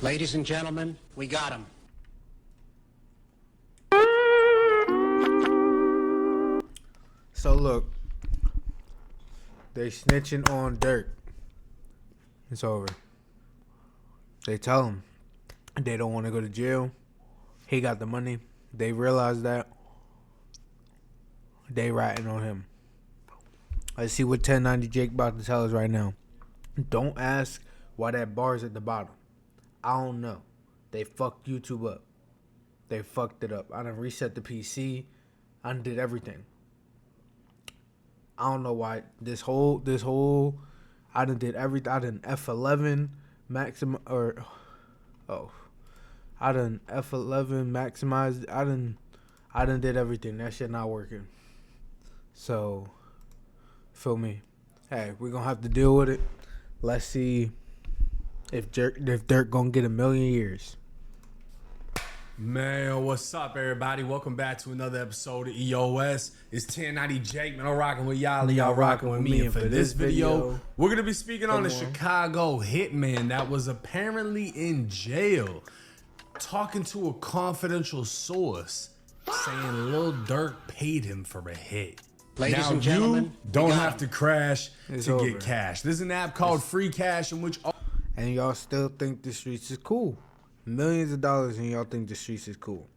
Ladies and gentlemen, we got him. So look, they snitching on Durk. It's over. They tell him they don't want to go to jail. He got the money. They realize that. They ratting on him. Let's see what 1090 Jake about to tell us right now. Don't ask why that bar's at the bottom. I don't know. They fucked YouTube up. They fucked it up. I done reset the PC. I done did everything. I don't know why this whole I done did everything. I done F11 maximum I done F11 maximized. I done did everything. That shit not working. So feel me. Hey, we're gonna have to deal with it. Let's see if Durk gonna get 1,000,000 years. Man, what's up, everybody? Welcome back to another episode of EOS. It's 1090 Jake, man. I'm rocking with y'all. Y'all rocking with me. And for this video, we're going to be speaking on the Chicago hitman that was apparently in jail, talking to a confidential source, saying Lil Durk paid him for a hit. Ladies and gentlemen, you don't have to crash It's to over. get cash. There's an app called Free Cash in which... And y'all still think the streets is cool. Millions of dollars and y'all think the streets is cool.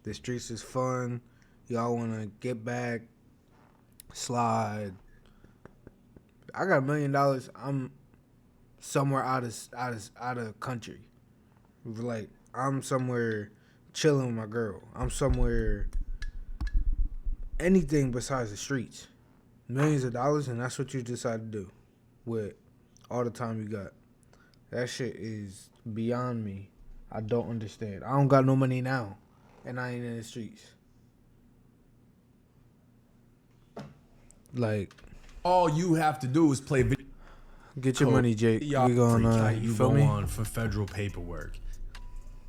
The streets is fun. Y'all want to get back, slide. I got $1 million. I'm somewhere out of country. Like, I'm somewhere chilling with my girl. I'm somewhere, anything besides the streets. Millions of dollars, and that's what you decide to do with all the time you got. That shit is beyond me. I don't understand. I don't got no money now, and I ain't in the streets. Like, all you have to do is play video. get your money, Jake. Y'all We gonna, freak, you feel go me? on for federal paperwork.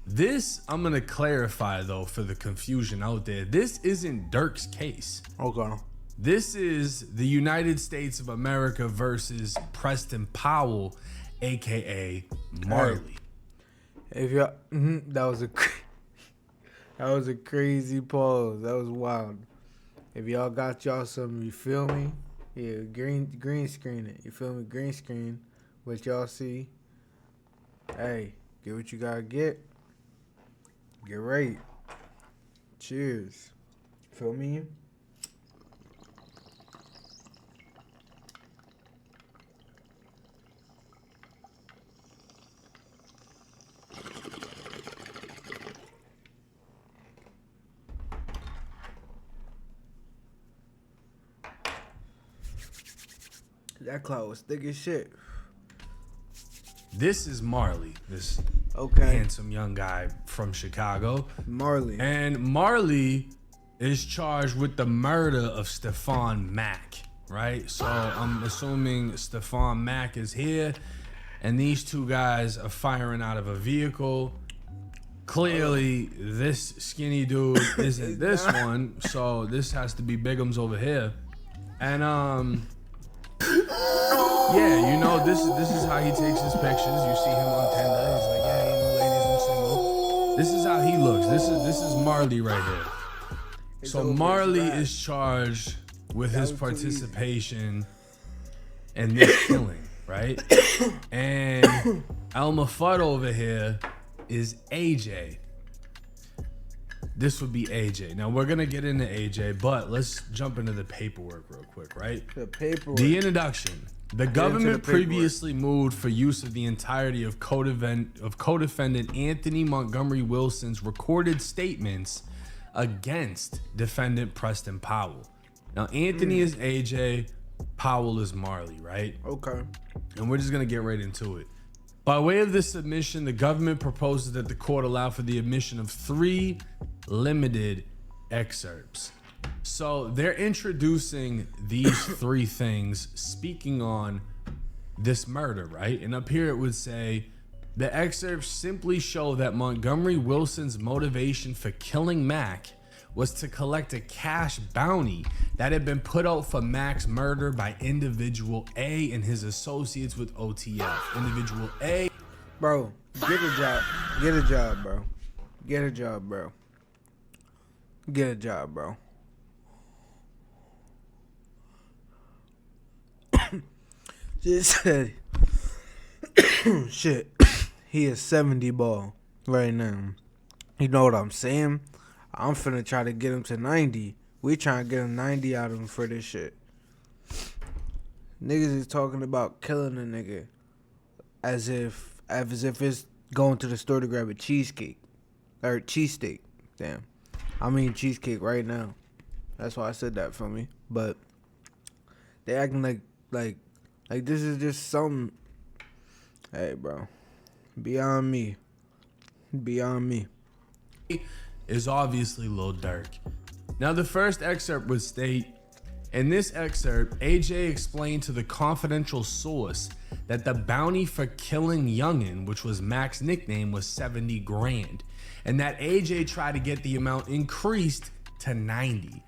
This, I'm going to clarify, though, for the confusion out there. This isn't Durk's case. Okay. This is the United States of America versus Preston Powell, a.k.a. Marley. If y'all, that was a crazy pause. That was wild. If y'all got y'all some, you feel me? Yeah, green screen it. You feel me? Green screen. What y'all see? Hey, get what you gotta get. Get right. Cheers. Feel me? That cloud was thick as shit. This is Marley, this Okay. handsome young guy from Chicago. Marley. And Marley is charged with the murder of Stephon Mack, right? So I'm assuming Stephon Mack is here, and these two guys are firing out of a vehicle. Clearly, this skinny dude isn't this one, so this has to be Bigums over here. And yeah, you know, this is how he takes his pictures. You see him on Tinder. He's like, yeah, you know, ladies, I'm single. This is how he looks. This is Marley right here. So Marley is charged with his participation in this killing, right? And Elmer Fudd over here is AJ. This would be AJ. Now we're gonna get into AJ, but let's jump into the paperwork real quick, right? The paperwork. The introduction. The government previously moved for use of the entirety of co-defendant Anthony Montgomery Wilson's recorded statements against defendant Preston Powell. Now, Anthony is AJ, Powell is Marley, right? Okay. And we're just going to get right into it. By way of this submission, the government proposes that the court allow for the admission of 3 limited excerpts. So they're introducing these 3 things, speaking on this murder, right? And up here it would say, the excerpts simply show that Montgomery Wilson's motivation for killing Mack was to collect a cash bounty that had been put out for Mack's murder by individual A and his associates with OTF. Individual A Bro, get a job. Get a job, bro. Get a job, bro. Get a job, bro. Just said, shit. He is 70 ball right now. You know what I'm saying? I'm finna try to get him to 90. We trying to get him 90 out of him for this shit. Niggas is talking about killing a nigga as if it's going to the store to grab a cheesecake or cheesesteak. Damn, I mean cheesecake right now. That's why I said that for me. But they acting like this is just something. Hey, bro, beyond me. Is obviously Lil Durk. Now the first excerpt would state, in this excerpt, AJ explained to the confidential source that the bounty for killing Youngin, which was Mac's nickname, was 70 grand, and that AJ tried to get the amount increased to 90.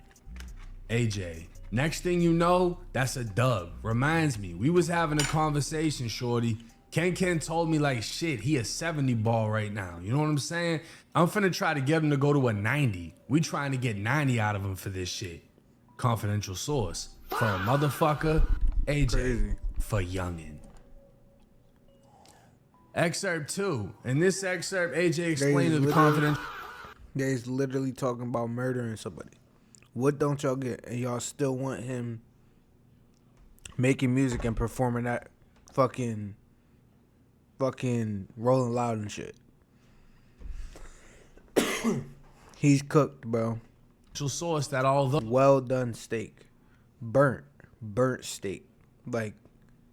AJ, next thing you know, that's a dub. Reminds me, we was having a conversation, shorty. Ken told me like shit, he a 70 ball right now. You know what I'm saying? I'm finna try to get him to go to a 90. We trying to get 90 out of him for this shit. Confidential source. For a motherfucker, AJ. Crazy. For Youngin. Excerpt 2. In this excerpt, AJ explained to the confidential... They's literally talking about murdering somebody. What don't y'all get? And y'all still want him making music and performing that fucking Rolling Loud and shit. He's cooked, bro. Source that although Well done steak. Burnt steak. Like,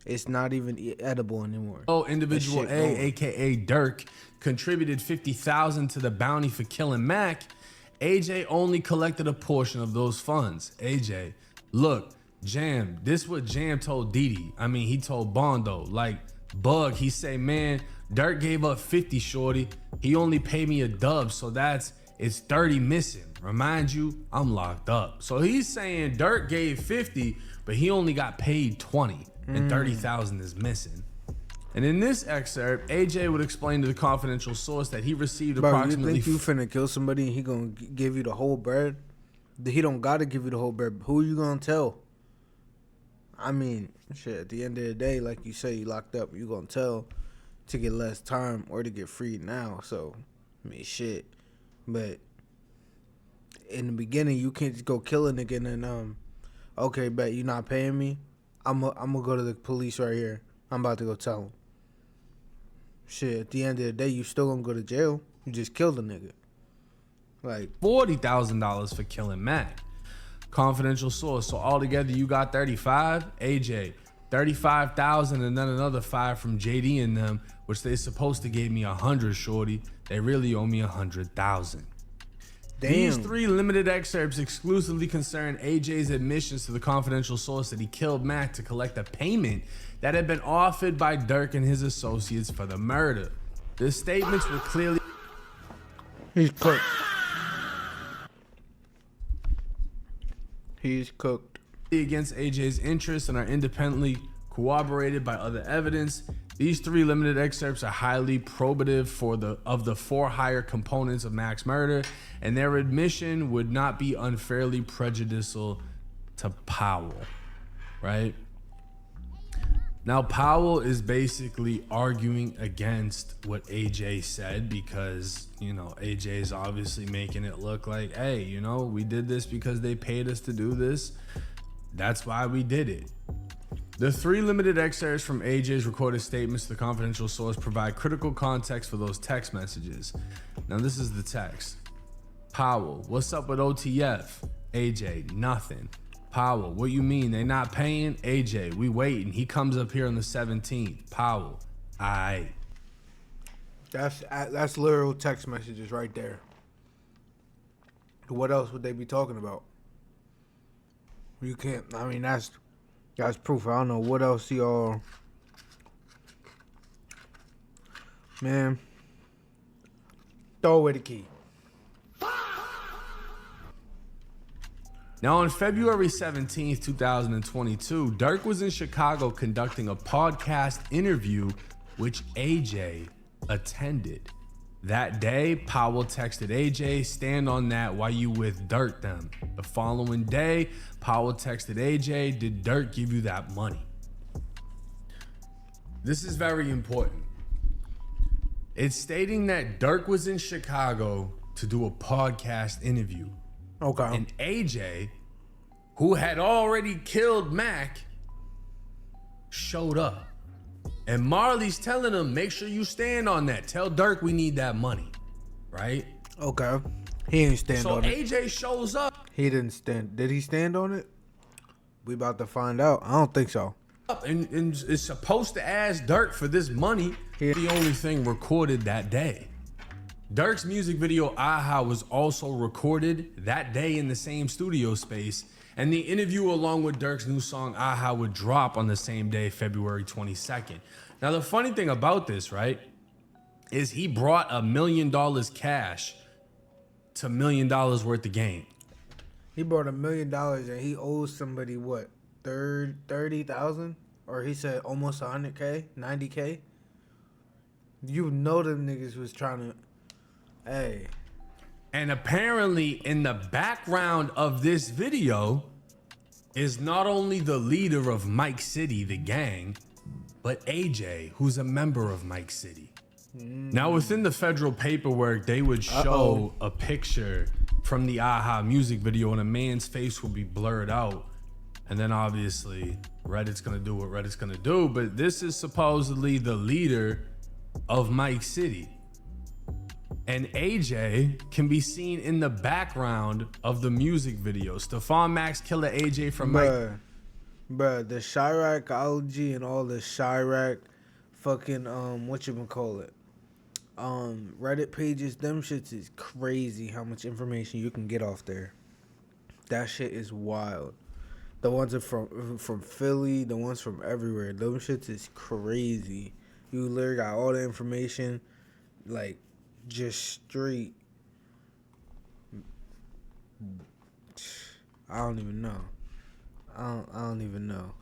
it's not even edible anymore. individual That A, shit aka Durk, contributed $50,000 to the bounty for killing Mac, AJ only collected a portion of those funds. AJ, look, Jam, this what Jam told Didi. I mean, he told Bondo. Like, Bug, he say, man, Durk gave up 50, shorty. He only paid me a dub, so it's 30 missing. Remind you, I'm locked up. So he's saying Durk gave 50, but he only got paid 20, and 30,000 is missing. And in this excerpt, AJ would explain to the confidential source that he received approximately... You think you finna kill somebody and he gonna give you the whole bread? He don't gotta give you the whole bread. Who you gonna tell? I mean, shit, at the end of the day, like you say, you locked up, you gonna tell to get less time or to get freed now. So, I mean, shit. But in the beginning, you can't just go kill a nigga and then, okay, bet you not paying me? I'm gonna go to the police right here. I'm about to go tell him. Shit, at the end of the day, you still gonna go to jail. You just killed a nigga. Like $40,000 for killing Mac. Confidential source. So altogether, you got 35. AJ, 35,000, and then another 5 from JD and them, which they supposed to give me 100, shorty. They really owe me 100,000. These 3 limited excerpts exclusively concern AJ's admissions to the confidential source that he killed Mac to collect a payment that had been offered by Durk and his associates for the murder. The statements were clearly... He's cooked. He's cooked. Against AJ's interests and are independently corroborated by other evidence. These 3 limited excerpts are highly probative of the 4 higher components of Mac's murder, and their admission would not be unfairly prejudicial to Powell, right? Now, Powell is basically arguing against what AJ said because, you know, AJ is obviously making it look like, hey, you know, we did this because they paid us to do this. That's why we did it. The 3 limited excerpts from AJ's recorded statements to the confidential source provide critical context for those text messages. Now, this is the text. Powell, what's up with OTF? AJ, nothing. Powell, what you mean? They not paying? AJ, we waiting. He comes up here on the 17th. Powell, aight. That's literal text messages right there. What else would they be talking about? You can't. I mean, that's proof. I don't know what else y'all. Man, throw away the key. Now, on February 17th, 2022, Durk was in Chicago conducting a podcast interview, which AJ attended. That day, Powell texted AJ, stand on that while you with Durk them. The following day, Powell texted AJ, did Durk give you that money? This is very important. It's stating that Durk was in Chicago to do a podcast interview. Okay. And AJ, who had already killed Mac, showed up. And Marley's telling him, make sure you stand on that. Tell Durk we need that money. Right? Okay. He didn't stand on it. So AJ shows up. He didn't stand. Did he stand on it? We about to find out. I don't think so. And is supposed to ask Durk for this money. The only thing recorded that day. Durk's music video Aha was also recorded that day in the same studio space, and the interview along with Durk's new song Aha would drop on the same day, February 22nd. Now the funny thing about this, right, is he brought $1 million cash to $1 million worth of game. He brought $1 million and he owes somebody what, 30,000? Or he said almost 100K, 90K. You know them niggas was trying to. Hey. And apparently in the background of this video is not only the leader of Mike City, the gang, but AJ, who's a member of Mike City. Now within the federal paperwork, they would show a picture from the Aha music video and a man's face would be blurred out. And then obviously Reddit's gonna do what Reddit's gonna do, but this is supposedly the leader of Mike City. And AJ can be seen in the background of the music video. Stephon Max Killer AJ from Mike. Bruh, the Chiraqology and all the Chiraq fucking, whatchamacallit, Reddit pages, them shits is crazy how much information you can get off there. That shit is wild. The ones are from Philly, the ones from everywhere. Them shits is crazy. You literally got all the information, like, just straight. I don't even know. I don't even know.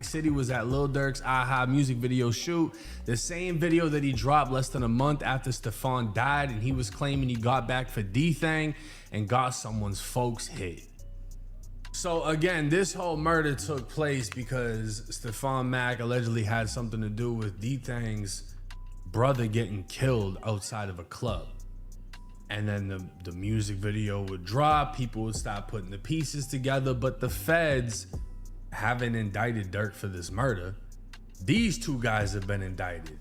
City was at Lil Durk's Aha music video shoot. The same video that he dropped less than a month after Stephon died, and he was claiming he got back for D-Thang and got someone's folks hit. So again, this whole murder took place because Stephon Mack allegedly had something to do with D-Thang's brother getting killed outside of a club. And then the music video would drop, people would start putting the pieces together, but the feds haven't indicted Durk for this murder. These two guys have been indicted.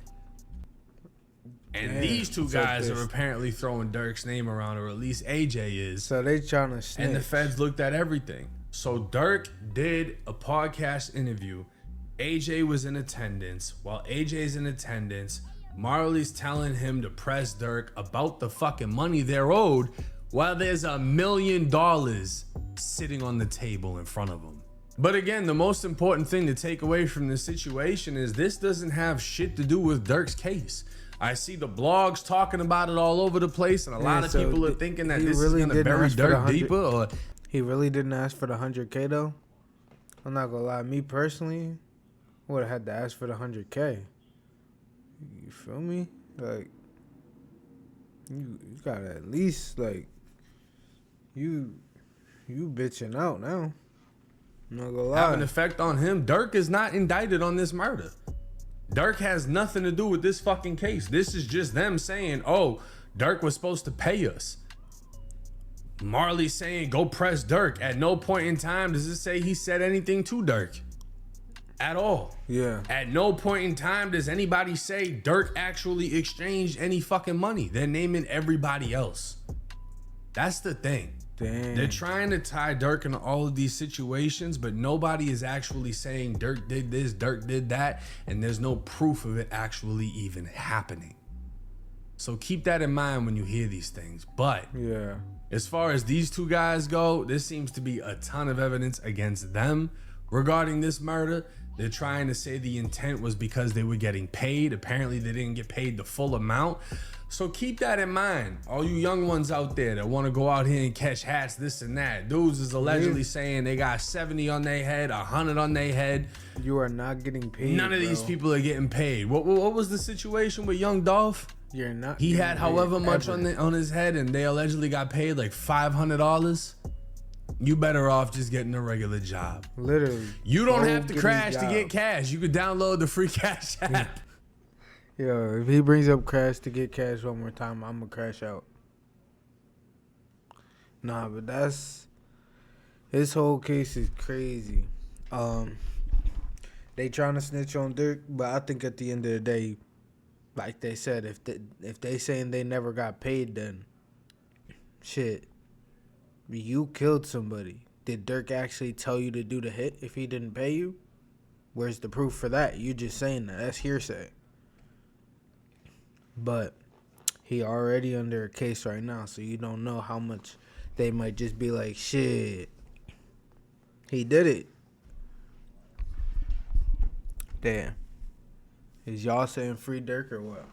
And Damn, these two guys are apparently throwing Durk's name around, or at least AJ is. So they trying to snitch. And the feds looked at everything. So Durk did a podcast interview. AJ was in attendance. While AJ's in attendance, Marley's telling him to press Durk about the fucking money they're owed while there's $1 million sitting on the table in front of him. But again, the most important thing to take away from this situation is this doesn't have shit to do with Durk's case. I see the blogs talking about it all over the place, and a lot of people are thinking that this is gonna bury Durk deeper. Or he really didn't ask for the 100K though. I'm not gonna lie, me personally, would have had to ask for the 100K. You feel me? Like, you gotta at least, like, you bitching out now. I'm not gonna lie. Have an effect on him. Durk is not indicted on this murder. Durk has nothing to do with this fucking case. This is just them saying, oh, Durk was supposed to pay us. Marley saying, go press Durk. At no point in time does it say he said anything to Durk. At all. Yeah. At no point in time does anybody say Durk actually exchanged any fucking money. They're naming everybody else. That's the thing. Damn. They're trying to tie Durk into all of these situations, but nobody is actually saying Durk did this, Durk did that, and there's no proof of it actually even happening. So keep that in mind when you hear these things. But yeah, as far as these two guys go, there seems to be a ton of evidence against them regarding this murder. They're trying to say the intent was because they were getting paid. Apparently they didn't get paid the full amount. So keep that in mind. All you young ones out there that want to go out here and catch hats, this and that. Dudes is allegedly saying they got 70 on their head, 100 on their head. You are not getting paid. None of these people are getting paid. What was the situation with Young Dolph? You're not. He had however much ever. on his head, and they allegedly got paid like $500. You better off just getting a regular job. Literally. You don't Go have to get a crash to job. get cash. You could download the free Cash app. Yo, if he brings up crash to get cash one more time, I'm gonna crash out. Nah, but his whole case is crazy. They trying to snitch on Durk, but I think at the end of the day, like they said, if they saying they never got paid, then shit, you killed somebody. Did Durk actually tell you to do the hit if he didn't pay you? Where's the proof for that? You just saying that. That's hearsay. But he already under a case right now, so you don't know how much they might just be like, shit, he did it. Damn. Is y'all saying free Durk or what?